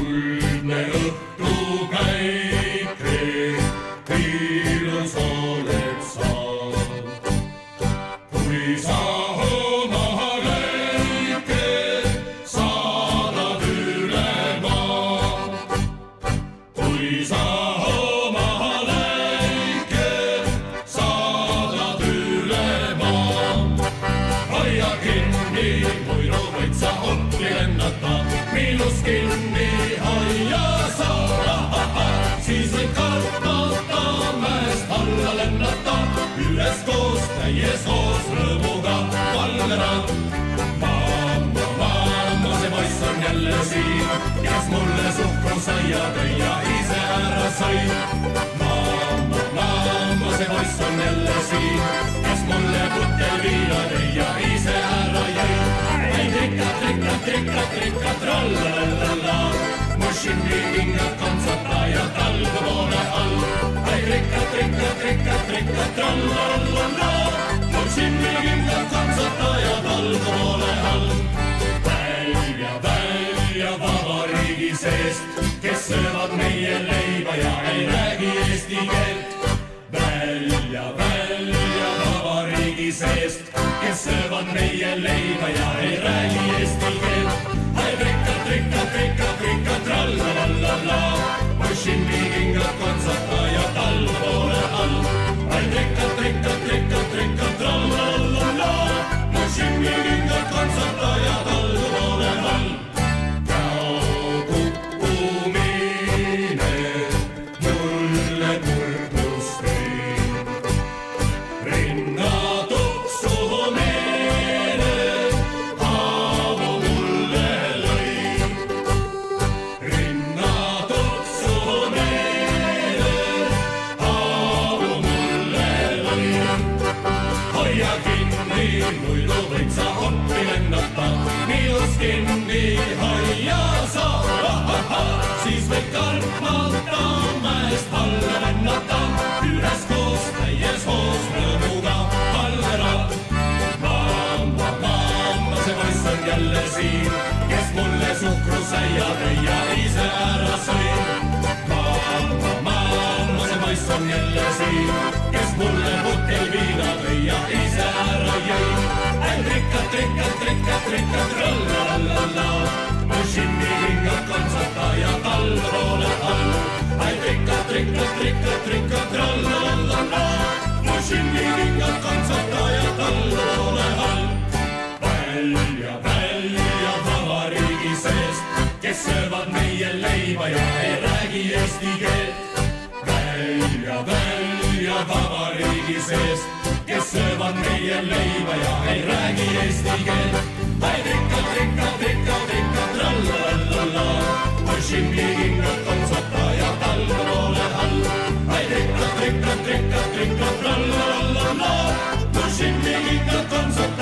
kuldne õhtupäike, ilus oled sa. kui sa oma lõike saadad üle maa, kui sa oma lõike saadad üle maa, hoia kinni, muidu võid sa hoppi lennata. Miinus kinni hoia sa, siis võid kartmata mäest alla lennata. Üheskoos, täies koos rõõmuga Valgerand. Mamma, see poiss on jälle siin, kes mulle suhkrusaia tõi ja ise ära sõi. Mamma, see poiss on jälle siin, kes mulle putel viina tõi ja ise ära jõi. Trikka, trallalala, mu šimmikingad kantsata ja talgupoole all. Trikka, trallalala, mu šimmikingad kantsata ja talgupoole all. Välja vabariigi seest, kes söövad meie leiba ja ei räägi eesti keelt. Välja vabariigi seest, kes söövad meie leiba ja ei räägi eesti keelt. Trikka, trallalala, mu šimmikingad kantsata ja talgupoole all. Trikka, trallalala, mu šimmikingad kantsata ja talgupoole all. Käo kukkumine mulle kurgus tõi, rinna tuksumine haavu mulle lõi. Rinna tuksumine haavu mulle lõi. Hoia kinni, muidu võid sa hoppi lennata. Miinus kinni hoia sa, siis võid kartmata mäest alla lennata. Üheskoos, täies hoos rõõmuga Valgerand. Mamma, see poiss on jälle siin, kes mulle suhkrusaia tõi ja ise ära sõi. Mamma, see poiss on jälle siin, kes mulle putel viina tõi ja ise ära jõi. Trikka, trallalala, mu šimmikingad kantsata ja talgupoole all. Trikka, trallalala, mu šimmikingad kantsata ja talgupoole all. Välja vabariigi seest, kes söövad meie leiba ja ei räägi eesti keelt. Välja vabariigi seest, kes söövad meie leiba ja ei räägi eesti keelt. Trikka, trallalala, mu šimmikingad kantsata ja talgupoole all. Trikka, trallalala, mu šimmikingad kantsata